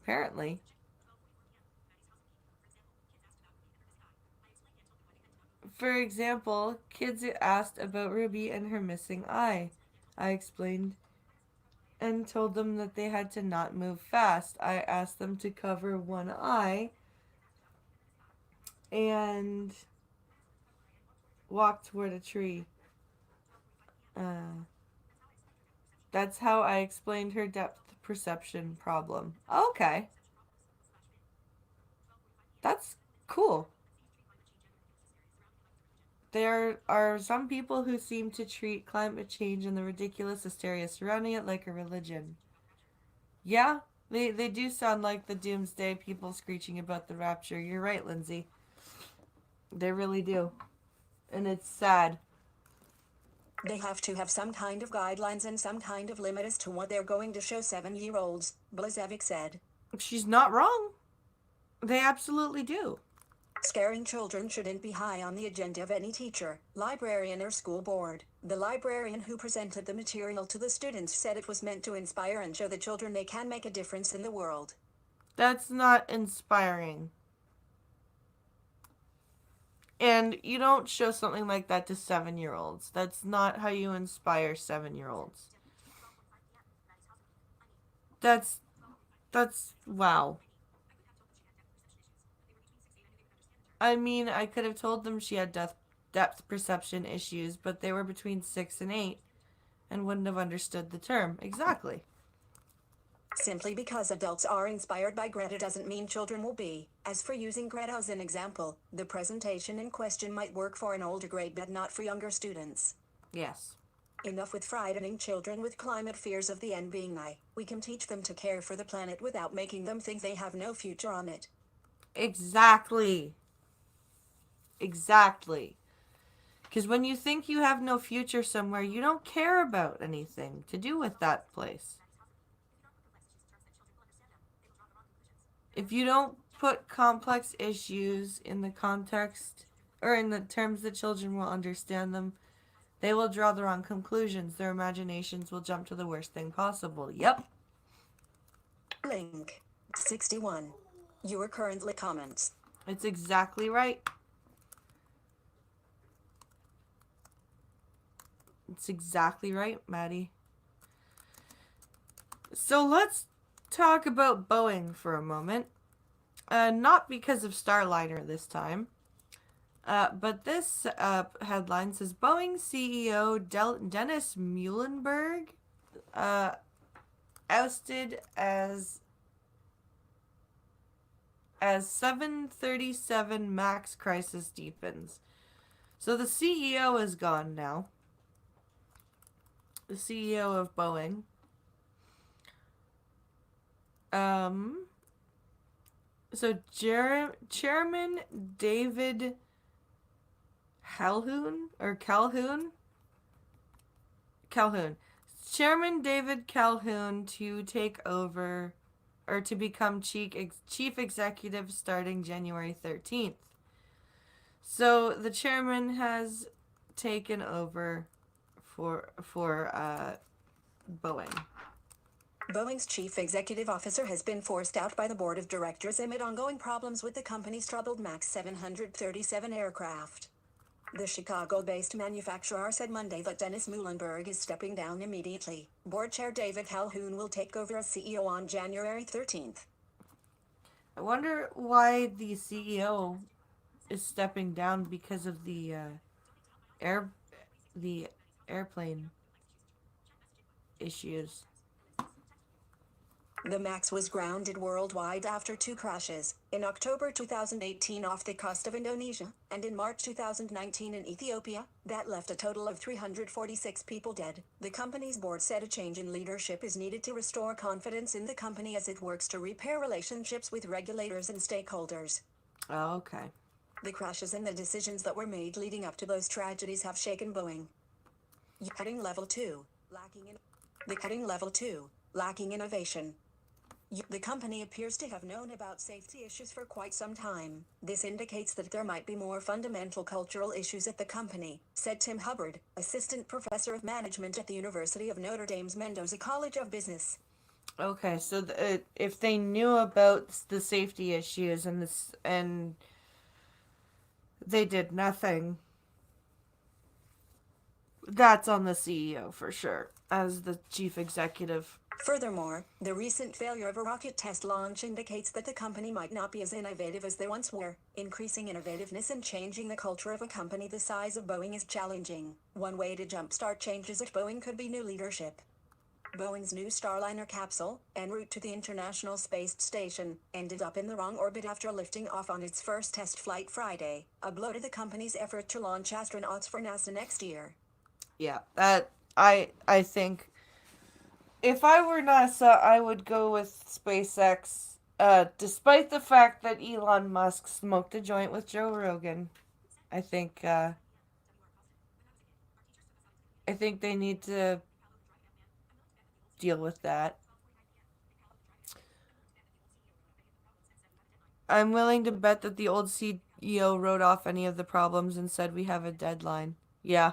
Apparently. For example, kids asked about Ruby and her missing eye. I explained and told them that they had to not move fast. I asked them to cover one eye and walk toward a tree. That's how I explained her depth perception problem. Okay. That's cool. There are some people who seem to treat climate change and the ridiculous hysteria surrounding it like a religion. Yeah, they do sound like the doomsday people screeching about the rapture. You're right, Lindsay. They really do. And it's sad. They have to have some kind of guidelines and some kind of limit as to what they're going to show 7-year-olds, Blazevic said. She's not wrong. They absolutely do. Scaring children shouldn't be high on the agenda of any teacher, librarian, or school board. The librarian who presented the material to the students said it was meant to inspire and show the children they can make a difference in the world. That's not inspiring. And you don't show something like that to 7-year-olds. That's not how you inspire 7-year-olds. That's wow. I mean, I could have told them she had depth perception issues, but they were between 6 and 8 and wouldn't have understood the term. Exactly. Simply because adults are inspired by Greta doesn't mean children will be. As for using Greta as an example, the presentation in question might work for an older grade but not for younger students. Yes. Enough with frightening children with climate fears of the end being nigh. We can teach them to care for the planet without making them think they have no future on it. Exactly. Exactly. Because when you think you have no future somewhere, you don't care about anything to do with that place. If you don't put complex issues in the context or in the terms that children will understand them, they will draw the wrong conclusions. Their imaginations will jump to the worst thing possible. Yep. Link 61. Your currently comments. It's exactly right. It's exactly right, Maddie. So let's talk about Boeing for a moment. Not because of Starliner this time. But this headline says Boeing CEO Dennis Muhlenberg ousted as 737 MAX crisis deepens. So the CEO is gone now. The CEO of Boeing. So Chairman David Calhoun. Chairman David Calhoun to take over or to become chief executive starting January 13th. So the chairman has taken over for Boeing. Boeing's chief executive officer has been forced out by the board of directors amid ongoing problems with the company's troubled MAX 737 aircraft. The Chicago-based manufacturer said Monday that Dennis Muhlenberg is stepping down immediately. Board chair David Calhoun will take over as CEO on January 13th. I wonder why the CEO is stepping down because of the air the airplane issues. The MAX was grounded worldwide after two crashes, in October 2018 off the coast of Indonesia, and in March 2019 in Ethiopia, that left a total of 346 people dead. The company's board said a change in leadership is needed to restore confidence in the company as it works to repair relationships with regulators and stakeholders. Oh, okay. The crashes and the decisions that were made leading up to those tragedies have shaken Boeing. Cutting level 2, lacking innovation. The company appears to have known about safety issues for quite some time. This indicates that there might be more fundamental cultural issues at the company, said Tim Hubbard, assistant professor of management at the University of Notre Dame's Mendoza College of Business. Okay, so if they knew about the safety issues and they did nothing, that's on the CEO for sure as the chief executive. Furthermore, the recent failure of a rocket test launch indicates that the company might not be as innovative as they once were. Increasing innovativeness and changing the culture of a company the size of Boeing is challenging. One way to jumpstart changes at Boeing could be new leadership. Boeing's new Starliner capsule, en route to the International Space Station, ended up in the wrong orbit after lifting off on its first test flight Friday, a blow to the company's effort to launch astronauts for NASA next year. Yeah, that I think if I were NASA, I would go with SpaceX. Despite the fact that Elon Musk smoked a joint with Joe Rogan, I think they need to deal with that. I'm willing to bet that the old EO wrote off any of the problems and said we have a deadline. Yeah,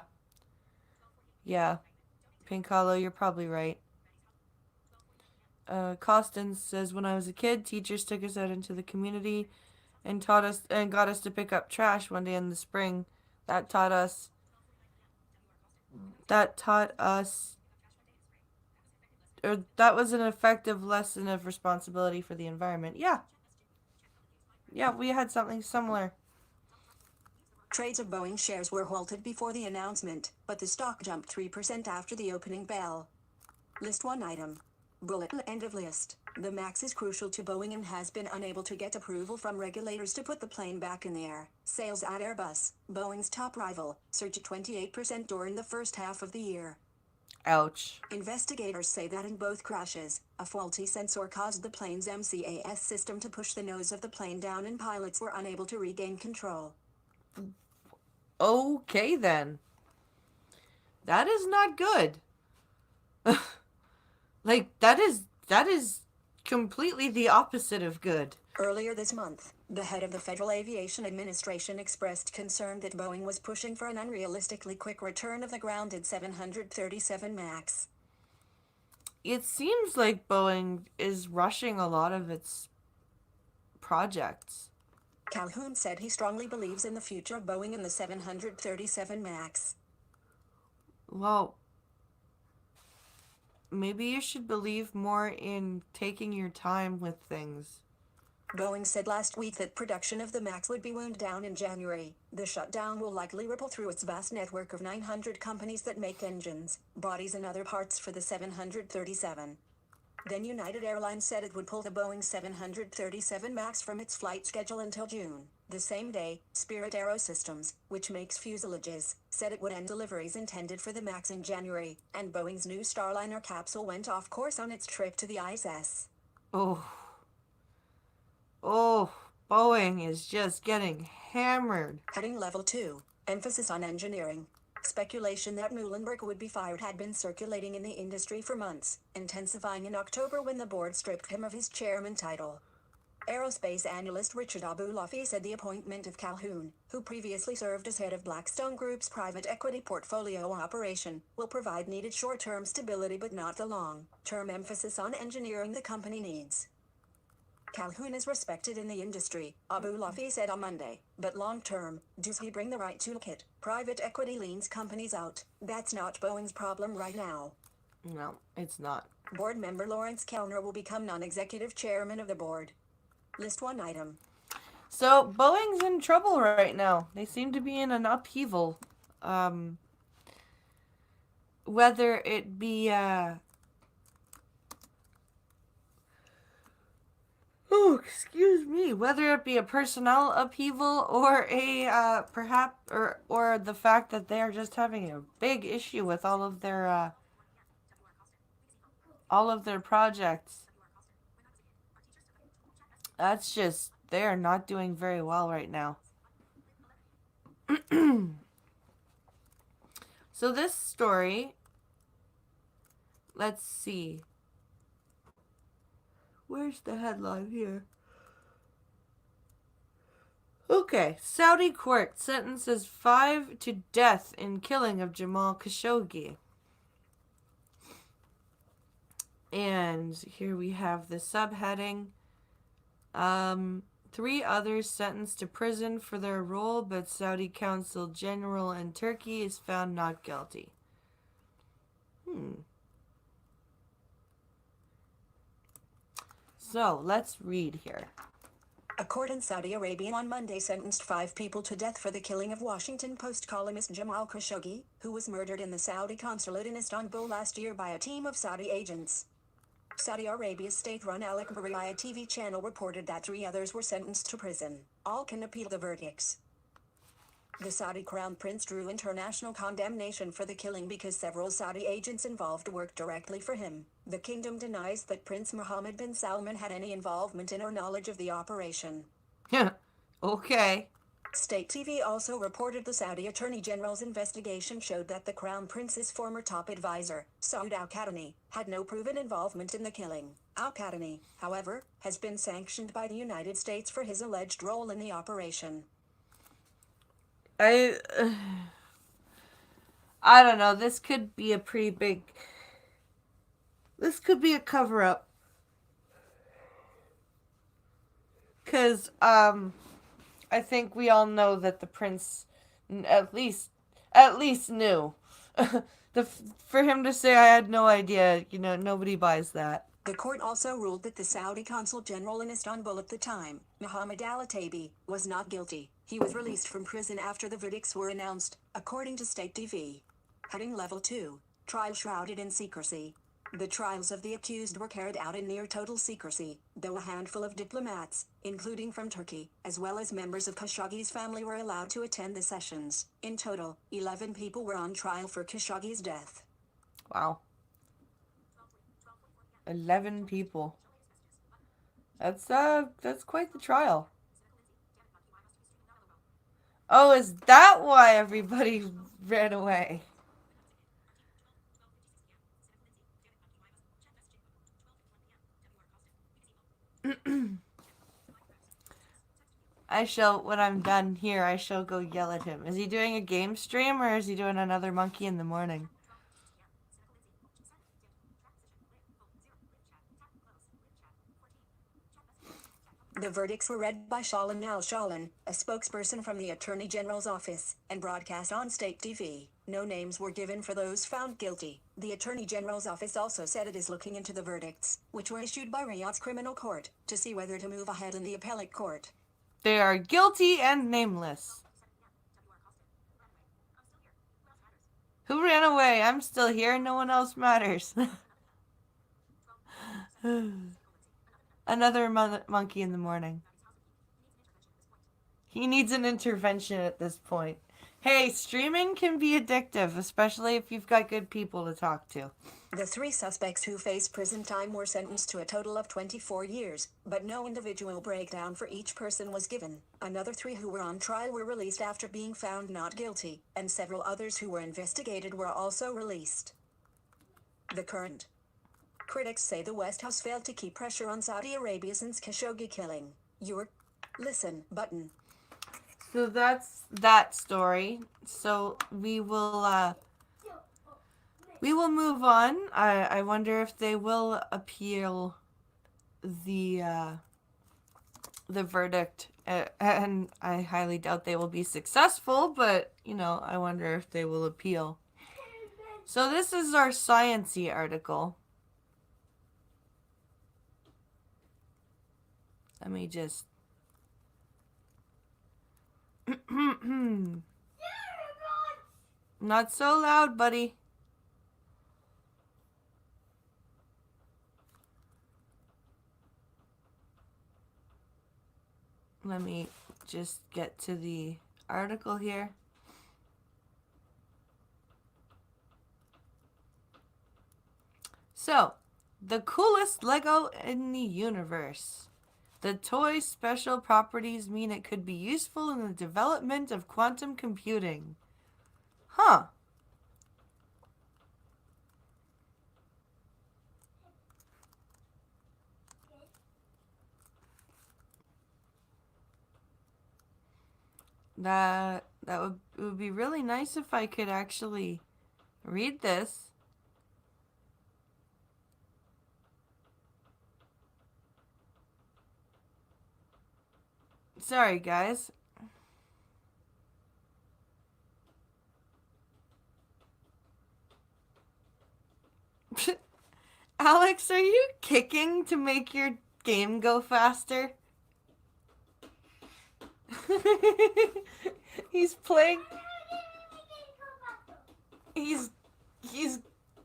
yeah. Pink Hollow, you're probably right. Costin says, when I was a kid, teachers took us out into the community and taught us and got us to pick up trash one day in the spring. That taught us that taught us or that was an effective lesson of responsibility for the environment. Yeah. Yeah, we had something similar. Trades of Boeing shares were halted before the announcement, but the stock jumped 3% after the opening bell. List 1 item. Bullet end of list. The MAX is crucial to Boeing and has been unable to get approval from regulators to put the plane back in the air. Sales at Airbus, Boeing's top rival, surged 28% during the first half of the year. Ouch. Investigators say that in both crashes, a faulty sensor caused the plane's MCAS system to push the nose of the plane down and pilots were unable to regain control. Okay then. That is not good. Like that is completely the opposite of good. Earlier this month, the head of the Federal Aviation Administration expressed concern that Boeing was pushing for an unrealistically quick return of the grounded 737 MAX. It seems like Boeing is rushing a lot of its projects. Calhoun said he strongly believes in the future of Boeing and the 737 MAX. Well, maybe you should believe more in taking your time with things. Boeing said last week that production of the MAX would be wound down in January. The shutdown will likely ripple through its vast network of 900 companies that make engines, bodies and other parts for the 737. Then United Airlines said it would pull the Boeing 737 MAX from its flight schedule until June. The same day, Spirit AeroSystems, which makes fuselages, said it would end deliveries intended for the MAX in January, and Boeing's new Starliner capsule went off course on its trip to the ISS. Oh. Oh, Boeing is just getting hammered. Heading Level 2, emphasis on engineering. Speculation that Muhlenberg would be fired had been circulating in the industry for months, intensifying in October when the board stripped him of his chairman title. Aerospace analyst Richard Abulafi said the appointment of Calhoun, who previously served as head of Blackstone Group's private equity portfolio operation, will provide needed short-term stability but not the long-term emphasis on engineering the company needs. Calhoun is respected in the industry, Abulafi said on Monday, but long-term, does he bring the right toolkit? Private equity leans companies out. That's not Boeing's problem right now. No, it's not. Board member Lawrence Kellner will become non-executive chairman of the board. List 1 item. So Boeing's in trouble right now. They seem to be in an upheaval. Whether it be excuse me, whether it be a personnel upheaval or a perhaps or the fact that they are just having a big issue with all of their projects. That's just they are not doing very well right now. So this story, let's see. Where's the headline here? Okay, Saudi court sentences 5 to death in killing of Jamal Khashoggi. And here we have the subheading. 3 others sentenced to prison for their role, but Saudi Consul General in Turkey is found not guilty. So, let's read here. A court in Saudi Arabia on Monday sentenced 5 people to death for the killing of Washington Post columnist Jamal Khashoggi, who was murdered in the Saudi consulate in Istanbul last year by a team of Saudi agents. Saudi Arabia's state-run Al Akhbariyah TV channel reported that 3 others were sentenced to prison. All can appeal the verdicts. The Saudi crown prince drew international condemnation for the killing because several Saudi agents involved worked directly for him. The kingdom denies that Prince Mohammed bin Salman had any involvement in or knowledge of the operation. Okay. State TV also reported the Saudi Attorney General's investigation showed that the Crown Prince's former top advisor, Saud al-Qahtani, had no proven involvement in the killing. Al-Qahtani, however, has been sanctioned by the United States for his alleged role in the operation. I I don't know. This could be a pretty big. This could be a cover up. Cause I think we all know that the prince, at least knew. For him to say I had no idea, nobody buys that. The court also ruled that the Saudi consul general in Istanbul at the time, Mohammed Al-Ataibi, was not guilty. He was released from prison after the verdicts were announced, according to State TV. Heading Level 2, Trial shrouded in secrecy. The trials of the accused were carried out in near total secrecy, though a handful of diplomats, including from Turkey, as well as members of Khashoggi's family were allowed to attend the sessions. In total, 11 people were on trial for Khashoggi's death. Wow. 11 people. That's quite the trial. Oh, is that why everybody ran away? When I'm done here, I shall go yell at him. Is he doing a game stream or is he doing another monkey in the morning? The verdicts were read by Shalan al-Shalan, a spokesperson from the Attorney General's office, and broadcast on State TV. No names were given for those found guilty. The Attorney General's office also said it is looking into the verdicts, which were issued by Riyadh's criminal court, to see whether to move ahead in the appellate court. They are guilty and nameless. Who ran away? I'm still here. No one else matters. Another monkey in the morning. He needs an intervention at this point. Hey, streaming can be addictive, especially if you've got good people to talk to. The 3 suspects who face prison time were sentenced to a total of 24 years, but no individual breakdown for each person was given. Another 3 who were on trial were released after being found not guilty, and several others who were investigated were also released. The current critics say the West has failed to keep pressure on Saudi Arabia since Khashoggi killing. Your listen button. So that's that story. So we will move on. I wonder if they will appeal the verdict, and I highly doubt they will be successful. But I wonder if they will appeal. So this is our science-y article. Let me just. Not so loud, buddy. Let me just get to the article here. So, the coolest Lego in the universe. The toy's special properties mean it could be useful in the development of quantum computing. Huh. It would be really nice if I could actually read this. Sorry, guys. Alex, are you kicking to make your game go faster? He's playing. He's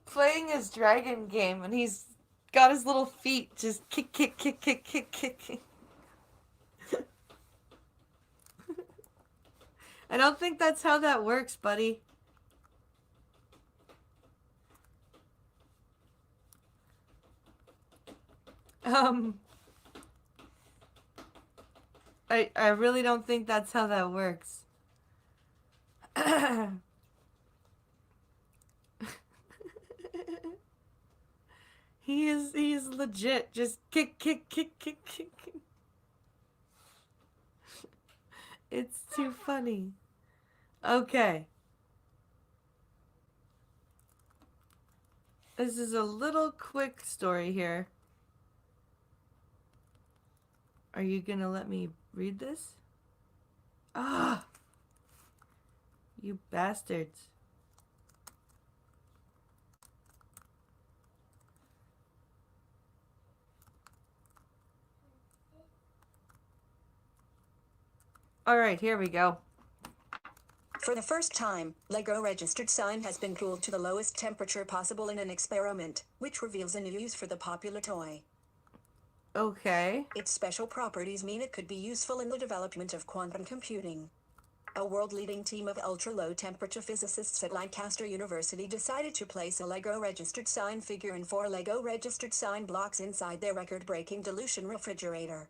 playing his dragon game, and he's got his little feet just kick, kick, kick, kick, kick, kick. I don't think that's how that works, buddy. I really don't think that's how that works. He is legit just kick, kick, kick, kick, kick. It's too funny. Okay. This is a little quick story here. Are you gonna let me read this? Ah, you bastards. Alright, here we go. For the first time, LEGO registered sign has been cooled to the lowest temperature possible in an experiment, which reveals a new use for the popular toy. Okay. Its special properties mean it could be useful in the development of quantum computing. A world-leading team of ultra-low temperature physicists at Lancaster University decided to place a LEGO registered sign figure and 4 LEGO registered sign blocks inside their record-breaking dilution refrigerator.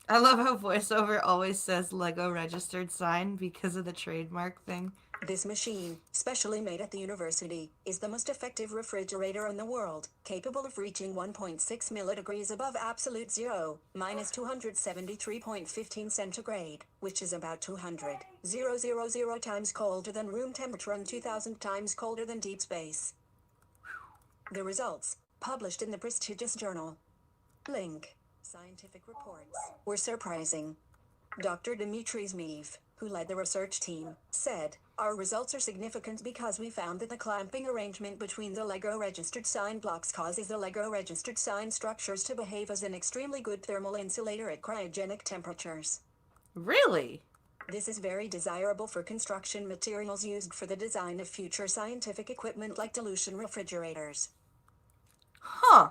I love how voiceover always says Lego registered sign because of the trademark thing. This machine, specially made at the university, is the most effective refrigerator in the world, capable of reaching 1.6 milledegrees above absolute zero, minus 273.15 centigrade, which is about 200,000 times colder than room temperature and 2,000 times colder than deep space. The results, published in the prestigious journal Link Scientific Reports, were surprising. Dr. Dmitry Zmeev, who led the research team, said, "Our results are significant because we found that the clamping arrangement between the LEGO registered sign blocks causes the LEGO registered sign structures to behave as an extremely good thermal insulator at cryogenic temperatures." Really? This is very desirable for construction materials used for the design of future scientific equipment like dilution refrigerators. Huh.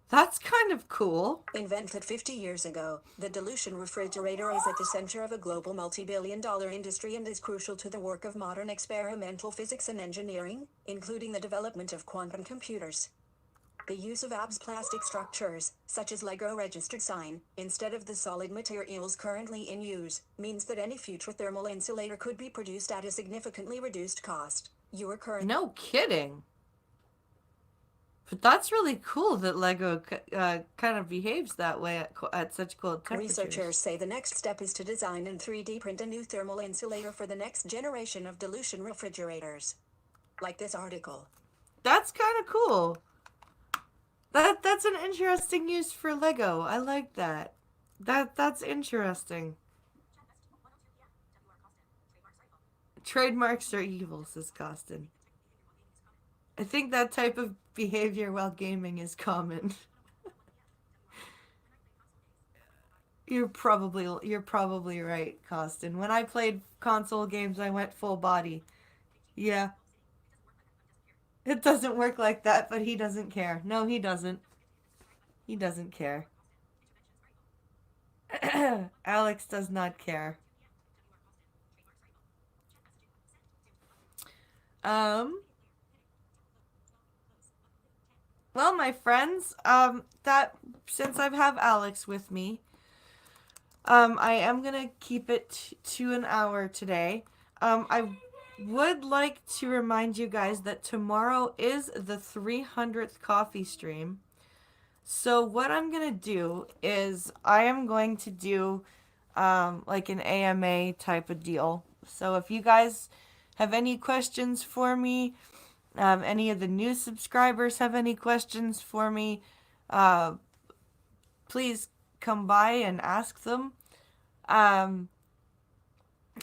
That's kind of cool. Invented 50 years ago, the dilution refrigerator is at the center of a global multi-billion-dollar industry and is crucial to the work of modern experimental physics and engineering, including the development of quantum computers. The use of ABS plastic structures, such as LEGO registered sign, instead of the solid materials currently in use, means that any future thermal insulator could be produced at a significantly reduced cost. Your current No kidding. But that's really cool that Lego kind of behaves that way at such cold temperatures. Researchers say the next step is to design and 3D print a new thermal insulator for the next generation of dilution refrigerators. Like this article. That's kind of cool. That's an interesting use for Lego. I like that. That's interesting. Trademarks are evil, says Costin. I think that type of behavior while gaming is common. You're probably right, Costin. When I played console games, I went full body. Yeah, it doesn't work like that, but he doesn't care. No, he doesn't. He doesn't care. Alex does not care. Um, well, my friends, that since I have Alex with me, I am gonna keep it to an hour today. I would like to remind you guys that tomorrow is the 300th coffee stream. So what I'm gonna do is I am going to do like an AMA type of deal. So if you guys have any questions for me, any of the new subscribers have any questions for me, uh, please come by and ask them. Um,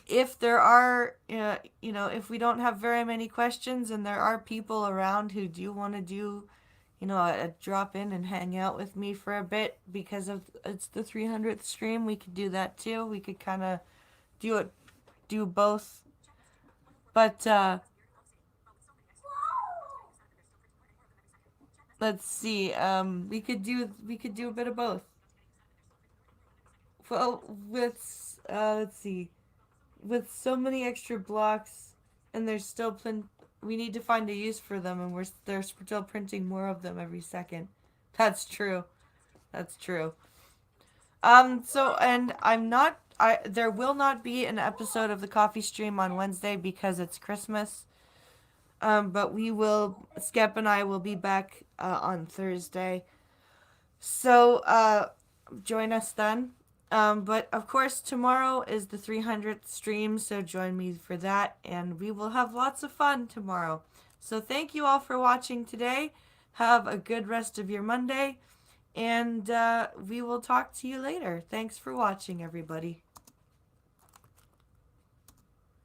if there are, if we don't have very many questions and there are people around who do want to do, a drop in and hang out with me for a bit because of it's the 300th stream, we could do that too. We could kind of do both. But let's see. We could do a bit of both. Well, with let's see, with so many extra blocks, and there's still we need to find a use for them, and they're still printing more of them every second. That's true. That's true. So, and there will not be an episode of the coffee stream on Wednesday because it's Christmas. But Skep and I will be back on Thursday. So, join us then. But of course, tomorrow is the 300th stream, so join me for that, and we will have lots of fun tomorrow. So thank you all for watching today. Have a good rest of your Monday, and we will talk to you later. Thanks for watching, everybody.